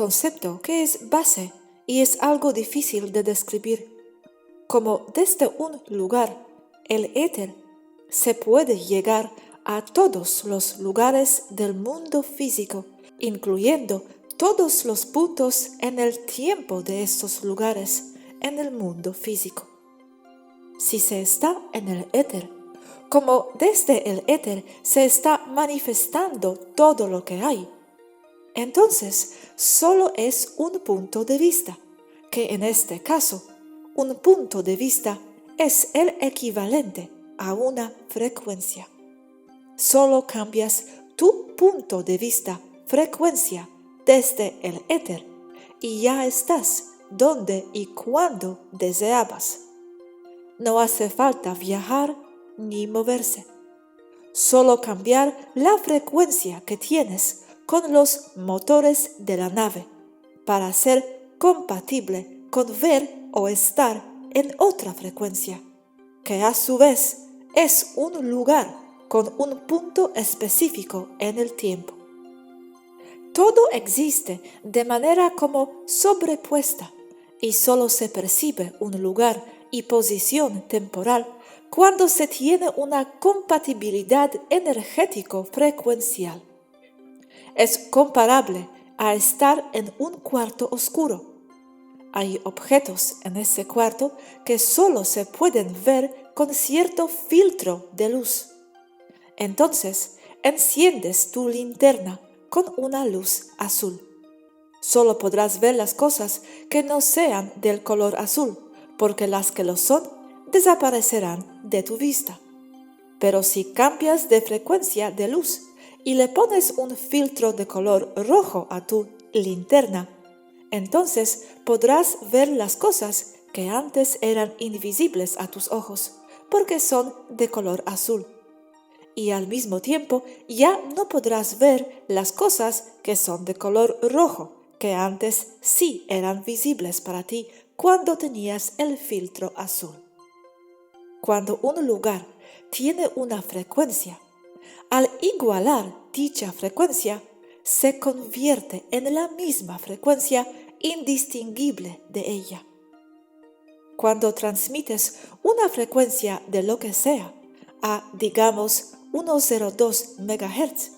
concepto que es base y es algo difícil de describir. Como desde un lugar, el éter, se puede llegar a todos los lugares del mundo físico, incluyendo todos los puntos en el tiempo de estos lugares en el mundo físico. Si se está en el éter, como desde el éter se está manifestando todo lo que hay, entonces solo es un punto de vista, que en este caso, un punto de vista es el equivalente a una frecuencia. Solo cambias tu punto de vista, frecuencia, desde el éter y ya estás donde y cuando deseabas. No hace falta viajar ni moverse. Solo cambiar la frecuencia que tienes con los motores de la nave para ser compatible con ver o estar en otra frecuencia, que a su vez es un lugar con un punto específico en el tiempo. Todo existe de manera como sobrepuesta y solo se percibe un lugar y posición temporal cuando se tiene una compatibilidad energético-frecuencial. Es comparable a estar en un cuarto oscuro. Hay objetos en ese cuarto que solo se pueden ver con cierto filtro de luz. Entonces, enciendes tu linterna con una luz azul. Solo podrás ver las cosas que no sean del color azul, porque las que lo son desaparecerán de tu vista. Pero si cambias de frecuencia de luz y le pones un filtro de color rojo a tu linterna, entonces podrás ver las cosas que antes eran invisibles a tus ojos, porque son de color azul. Y al mismo tiempo ya no podrás ver las cosas que son de color rojo, que antes sí eran visibles para ti cuando tenías el filtro azul. Cuando un lugar tiene una frecuencia, al igualar dicha frecuencia, se convierte en la misma frecuencia indistinguible de ella. Cuando transmites una frecuencia de lo que sea a, digamos, 102 MHz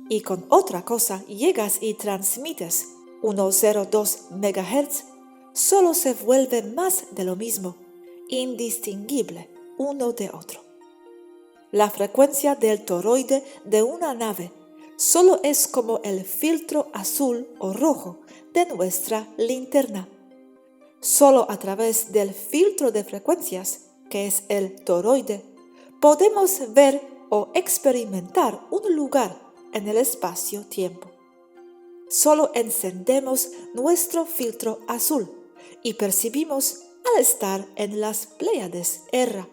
y con otra cosa llegas y transmites 102 MHz, solo se vuelve más de lo mismo, indistinguible uno de otro. La frecuencia del toroide de una nave solo es como el filtro azul o rojo de nuestra linterna. Solo a través del filtro de frecuencias, que es el toroide, podemos ver o experimentar un lugar en el espacio-tiempo. Solo encendemos nuestro filtro azul y percibimos al estar en las Pléyades R,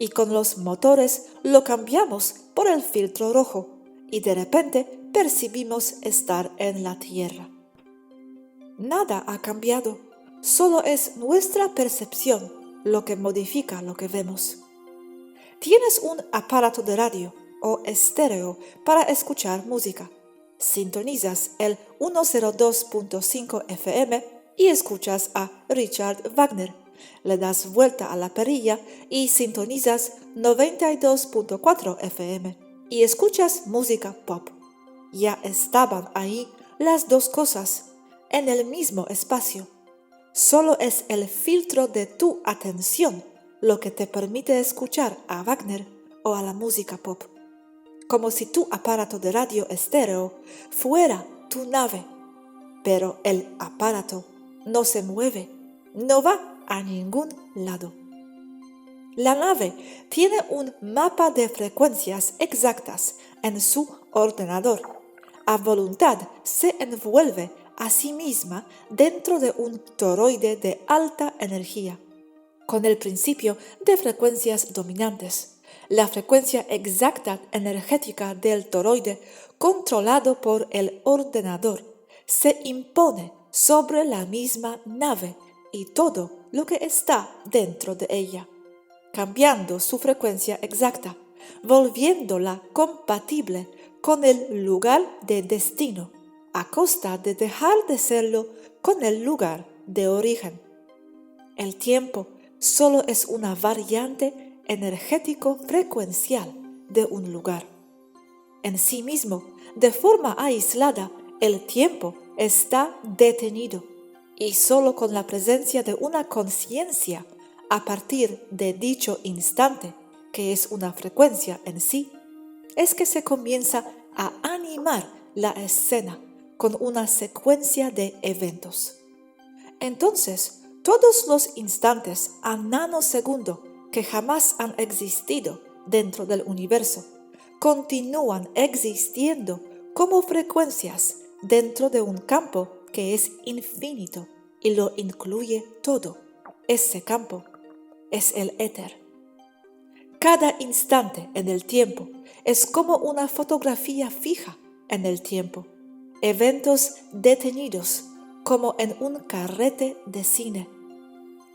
y con los motores lo cambiamos por el filtro rojo y de repente percibimos estar en la Tierra. Nada ha cambiado, solo es nuestra percepción lo que modifica lo que vemos. Tienes un aparato de radio o estéreo para escuchar música. Sintonizas el 102.5 FM y escuchas a Richard Wagner. Le das vuelta a la perilla y sintonizas 92.4 FM y escuchas música pop. Ya estaban ahí las dos cosas, en el mismo espacio. Solo es el filtro de tu atención lo que te permite escuchar a Wagner o a la música pop. Como si tu aparato de radio estéreo fuera tu nave, pero el aparato no se mueve, no va a ningún lado. La nave tiene un mapa de frecuencias exactas en su ordenador. A voluntad se envuelve a sí misma dentro de un toroide de alta energía, con el principio de frecuencias dominantes. La frecuencia exacta energética del toroide, controlado por el ordenador, se impone sobre la misma nave y todo lo que está dentro de ella, cambiando su frecuencia exacta, volviéndola compatible con el lugar de destino, a costa de dejar de serlo con el lugar de origen. El tiempo solo es una variante energético-frecuencial de un lugar. En sí mismo, de forma aislada, el tiempo está detenido y solo con la presencia de una conciencia a partir de dicho instante, que es una frecuencia en sí, es que se comienza a animar la escena con una secuencia de eventos. Entonces, todos los instantes a nanosegundo que jamás han existido dentro del universo continúan existiendo como frecuencias dentro de un campo que es infinito y lo incluye todo. Ese campo es el éter. Cada instante en el tiempo es como una fotografía fija en el tiempo, eventos detenidos como en un carrete de cine,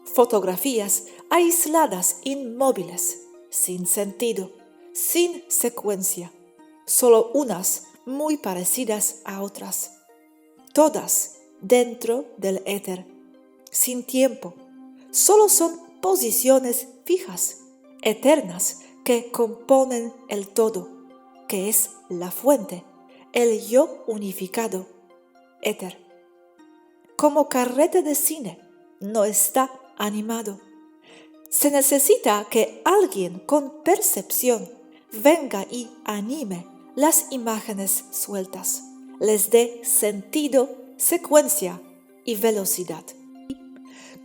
fotografías aisladas, inmóviles, sin sentido, sin secuencia, solo unas muy parecidas a otras, todas dentro del éter, sin tiempo, solo son posiciones fijas, eternas, que componen el todo, que es la fuente, el yo unificado, éter. Como carrete de cine, no está animado. Se necesita que alguien con percepción venga y anime las imágenes sueltas, les dé sentido, secuencia y velocidad.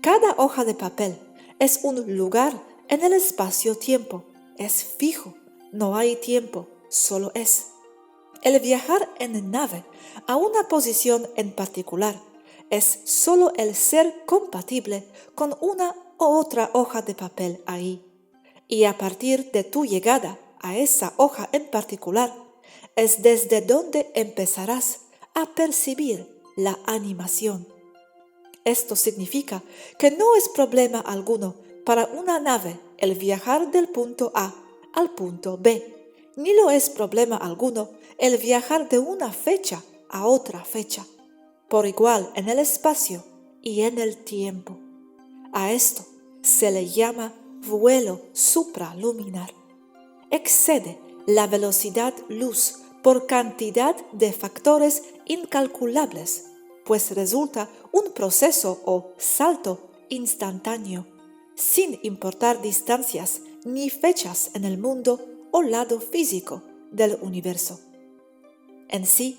Cada hoja de papel es un lugar en el espacio-tiempo, es fijo, no hay tiempo, solo es. El viajar en nave a una posición en particular es solo el ser compatible con una u otra hoja de papel ahí. Y a partir de tu llegada a esa hoja en particular, es desde donde empezarás a percibir la animación. Esto significa que no es problema alguno para una nave el viajar del punto A al punto B, ni lo es problema alguno el viajar de una fecha a otra fecha, por igual en el espacio y en el tiempo. A esto se le llama vuelo supraluminar. Excede la velocidad luz por cantidad de factores incalculables, pues resulta un proceso o salto instantáneo, sin importar distancias ni fechas en el mundo o lado físico del universo. En sí,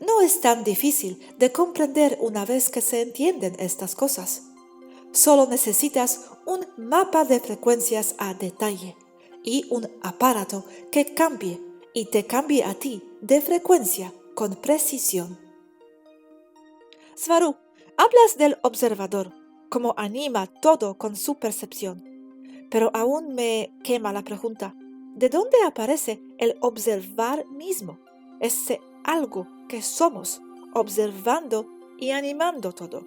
no es tan difícil de comprender una vez que se entienden estas cosas. Solo necesitas un mapa de frecuencias a detalle y un aparato que cambie y te cambie a ti de frecuencia con precisión. Svaru, hablas del observador, como anima todo con su percepción, pero aún me quema la pregunta, ¿de dónde aparece el observar mismo? Ese algo que somos, observando y animando todo.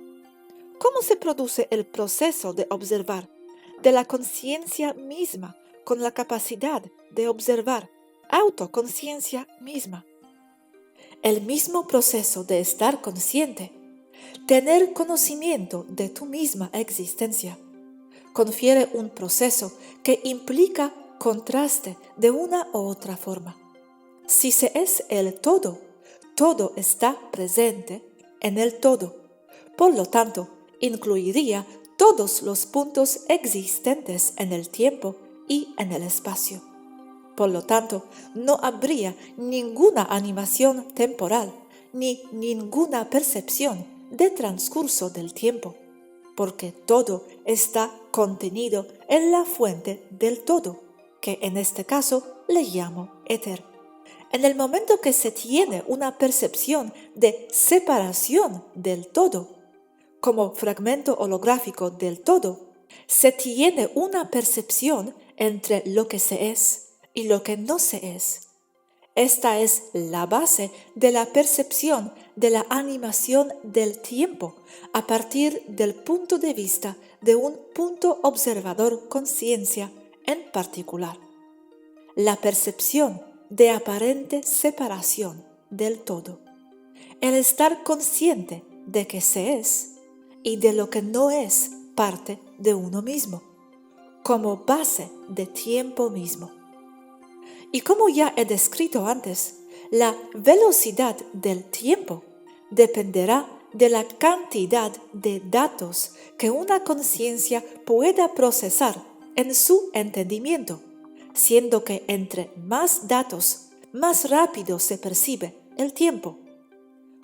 ¿Cómo se produce el proceso de observar, de la conciencia misma con la capacidad de observar, autoconciencia misma? El mismo proceso de estar consciente, tener conocimiento de tu misma existencia, confiere un proceso que implica contraste de una u otra forma. Si se es el todo, todo está presente en el todo. Por lo tanto, incluiría todos los puntos existentes en el tiempo y en el espacio. Por lo tanto, no habría ninguna animación temporal ni ninguna percepción de transcurso del tiempo, porque todo está contenido en la fuente del todo, que en este caso le llamo éter. En el momento que se tiene una percepción de separación del todo, como fragmento holográfico del todo, se tiene una percepción entre lo que se es y lo que no se es. Esta es la base de la percepción de la animación del tiempo a partir del punto de vista de un punto observador conciencia en particular. La percepción de aparente separación del todo. el estar consciente de que se es y de lo que no es parte de uno mismo, como base de tiempo mismo. Y como ya he descrito antes, la velocidad del tiempo dependerá de la cantidad de datos que una conciencia pueda procesar en su entendimiento, siendo que entre más datos, más rápido se percibe el tiempo.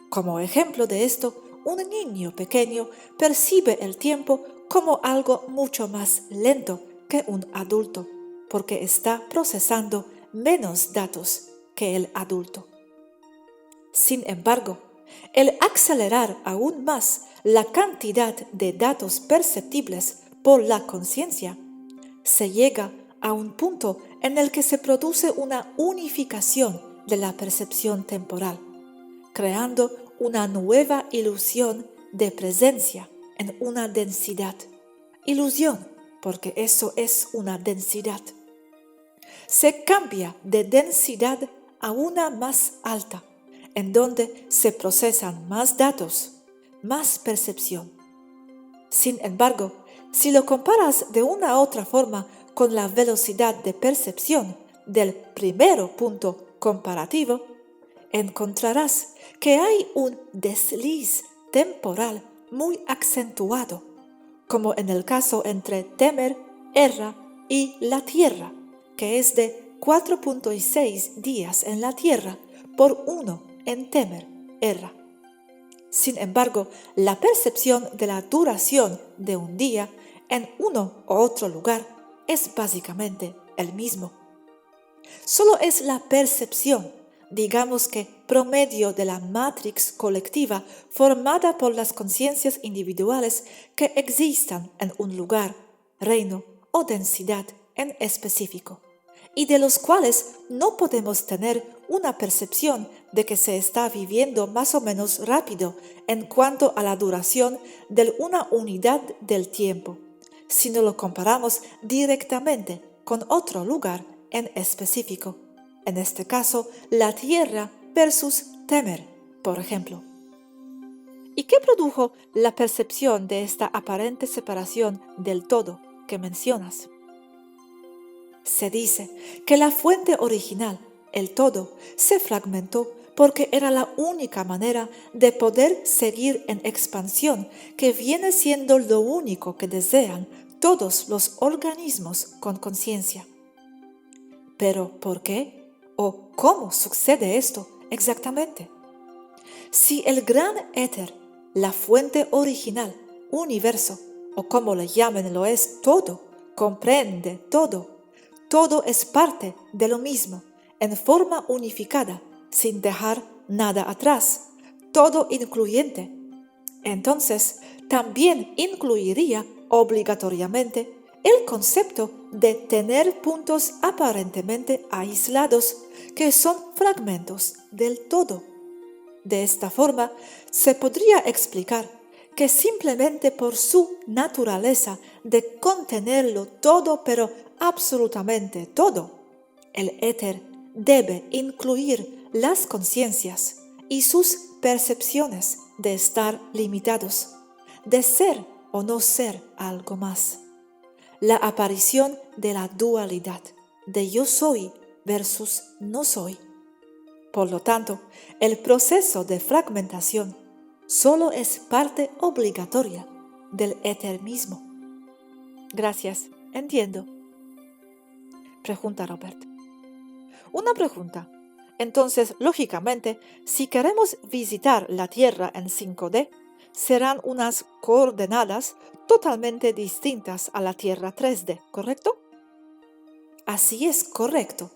Como ejemplo de esto, un niño pequeño percibe el tiempo como algo mucho más lento que un adulto, porque está procesando menos datos que el adulto. Sin embargo, el acelerar aún más la cantidad de datos perceptibles por la conciencia, se llega a un punto en el que se produce una unificación de la percepción temporal, creando una nueva ilusión de presencia en una densidad. Ilusión, porque eso es una densidad. Se cambia de densidad a una más alta, en donde se procesan más datos, más percepción. Sin embargo, si lo comparas de una otra forma con la velocidad de percepción del primero punto comparativo, encontrarás que hay un desliz temporal muy acentuado, como en el caso entre Temer, Erra y la Tierra, que es de 4.6 días en la Tierra por 1 en Temer, Erra. Sin embargo, la percepción de la duración de un día en uno u otro lugar es básicamente el mismo. Solo es la percepción, digamos que promedio de la matrix colectiva formada por las conciencias individuales que existan en un lugar, reino o densidad en específico, y de los cuales no podemos tener una percepción de que se está viviendo más o menos rápido en cuanto a la duración de una unidad del tiempo, si no lo comparamos directamente con otro lugar en específico, en este caso la Tierra versus Temer, por ejemplo. ¿Y qué produjo la percepción de esta aparente separación del todo que mencionas? Se dice que la fuente original, el todo, se fragmentó porque era la única manera de poder seguir en expansión, que viene siendo lo único que desean todos los organismos con conciencia. ¿Pero por qué o cómo sucede esto exactamente? Si el gran éter, la fuente original, universo, o como le llamen lo es todo, comprende todo, todo es parte de lo mismo, en forma unificada, sin dejar nada atrás, todo incluyente. Entonces, también incluiría obligatoriamente el concepto de tener puntos aparentemente aislados que son fragmentos del todo. De esta forma, se podría explicar que simplemente por su naturaleza de contenerlo todo, pero absolutamente todo, el éter debe incluir las conciencias y sus percepciones de estar limitados, de ser o no ser algo más. La aparición de la dualidad, de yo soy versus no soy. Por lo tanto, el proceso de fragmentación solo es parte obligatoria del éter mismo. Gracias, entiendo. Pregunta Robert. Una pregunta. Entonces, lógicamente, si queremos visitar la Tierra en 5D, serán unas coordenadas totalmente distintas a la Tierra 3D, ¿correcto? Así es, correcto.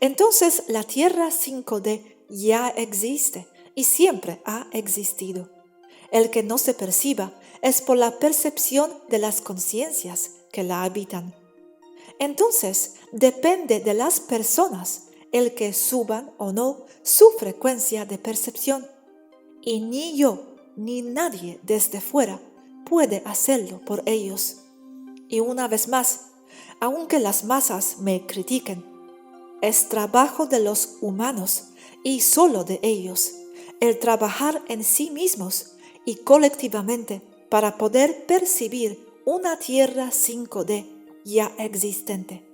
Entonces, la Tierra 5D ya existe y siempre ha existido. El que no se perciba es por la percepción de las conciencias que la habitan. Entonces, depende de las personas el que suban o no su frecuencia de percepción. Y ni yo ni nadie desde fuera puede hacerlo por ellos. Y una vez más, aunque las masas me critiquen, es trabajo de los humanos y solo de ellos el trabajar en sí mismos y colectivamente para poder percibir una Tierra 5D ya existente.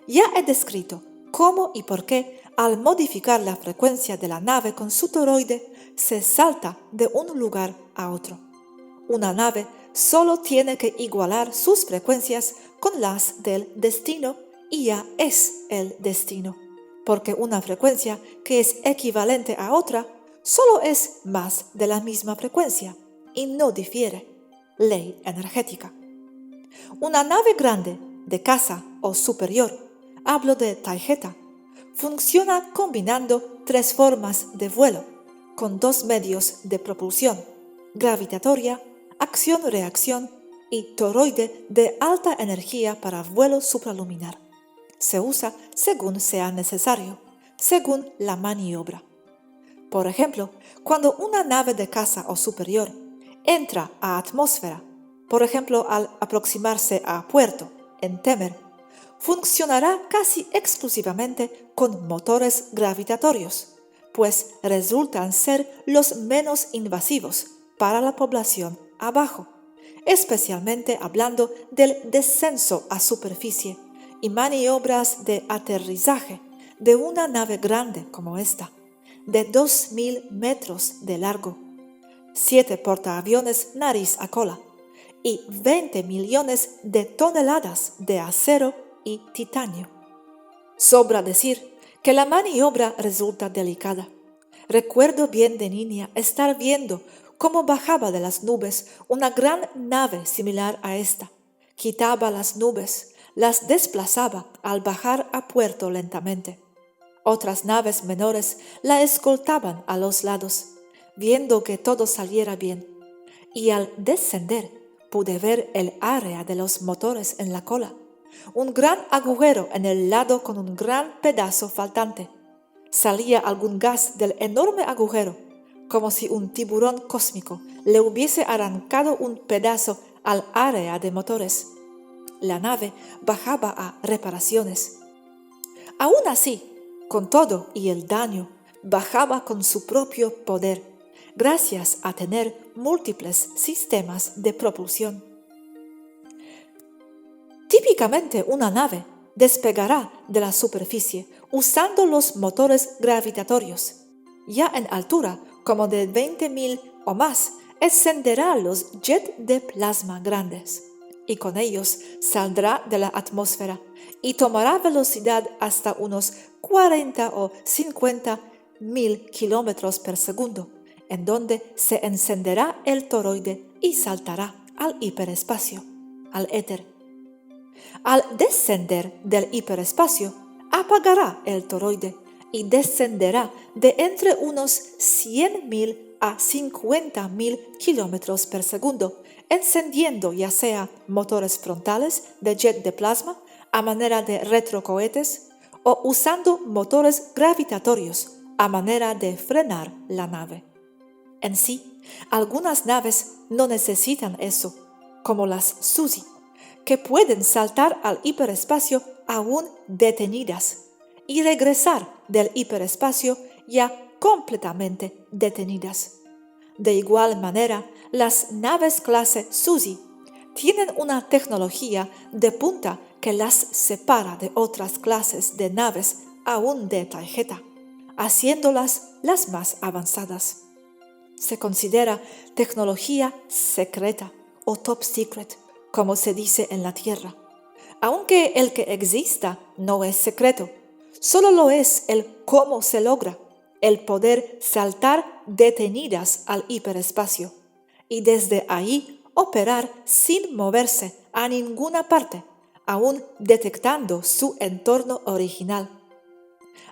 Ya he descrito cómo y por qué, al modificar la frecuencia de la nave con su toroide, se salta de un lugar a otro. Una nave solo tiene que igualar sus frecuencias con las del destino y ya es el destino, porque una frecuencia que es equivalente a otra solo es más de la misma frecuencia y no difiere. Ley energética. Una nave grande, de casa o superior, hablo de Taijeta, funciona combinando tres formas de vuelo, con dos medios de propulsión, gravitatoria, acción-reacción y toroide de alta energía para vuelo supraluminar. Se usa según sea necesario, según la maniobra. Por ejemplo, cuando una nave de casa o superior entra a atmósfera, por ejemplo al aproximarse a Puerto, en Temer, funcionará casi exclusivamente con motores gravitatorios, pues resultan ser los menos invasivos para la población abajo, especialmente hablando del descenso a superficie y maniobras de aterrizaje de una nave grande como esta, de 2.000 metros de largo, 7 portaaviones nariz a cola y 20 millones de toneladas de acero y titanio. Sobra decir que la maniobra resulta delicada. Recuerdo bien de niña estar viendo cómo bajaba de las nubes una gran nave similar a esta. Quitaba las nubes, las desplazaba al bajar a puerto lentamente. Otras naves menores la escoltaban a los lados, viendo que todo saliera bien. Y al descender pude ver el área de los motores en la cola, un gran agujero en el lado con un gran pedazo faltante. Salía algún gas del enorme agujero, como si un tiburón cósmico le hubiese arrancado un pedazo al área de motores. La nave bajaba a reparaciones. Aún así, con todo y el daño, bajaba con su propio poder, gracias a tener múltiples sistemas de propulsión. Típicamente una nave despegará de la superficie usando los motores gravitatorios. Ya en altura, como de 20.000 o más, encenderá los jets de plasma grandes y con ellos saldrá de la atmósfera y tomará velocidad hasta unos 40 o 50.000 kilómetros por segundo, en donde se encenderá el toroide y saltará al hiperespacio, al éter. Al descender del hiperespacio, apagará el toroide y descenderá de entre unos 100.000 a 50.000 kilómetros por segundo, encendiendo ya sea motores frontales de jet de plasma a manera de retrocohetes o usando motores gravitatorios a manera de frenar la nave. En sí, algunas naves no necesitan eso, como las Suzy, que pueden saltar al hiperespacio aún detenidas y regresar del hiperespacio ya completamente detenidas. De igual manera, las naves clase Suzy tienen una tecnología de punta que las separa de otras clases de naves aún de Taijeta, haciéndolas las más avanzadas. Se considera tecnología secreta o top secret, como se dice en la Tierra, aunque el que exista no es secreto, solo lo es el cómo se logra, el poder saltar detenidas al hiperespacio y desde ahí operar sin moverse a ninguna parte, aún detectando su entorno original.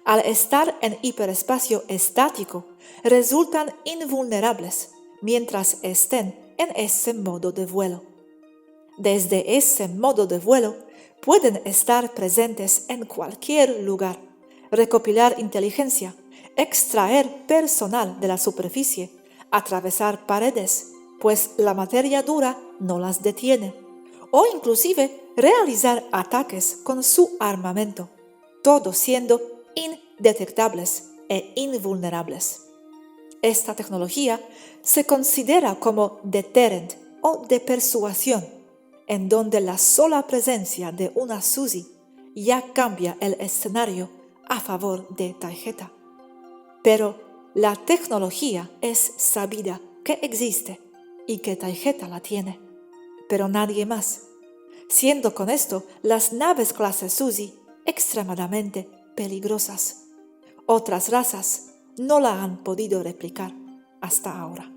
Al estar en hiperespacio estático, resultan invulnerables mientras estén en ese modo de vuelo. Desde ese modo de vuelo pueden estar presentes en cualquier lugar, recopilar inteligencia, extraer personal de la superficie, atravesar paredes, pues la materia dura no las detiene, o inclusive realizar ataques con su armamento, todo siendo indetectables e invulnerables. Esta tecnología se considera como deterrent o de persuasión, en donde la sola presencia de una Suzy ya cambia el escenario a favor de tarjeta. Pero la tecnología es sabida que existe y que tarjeta la tiene, pero nadie más, siendo con esto las naves clase Suzy extremadamente peligrosas. Otras razas no la han podido replicar hasta ahora.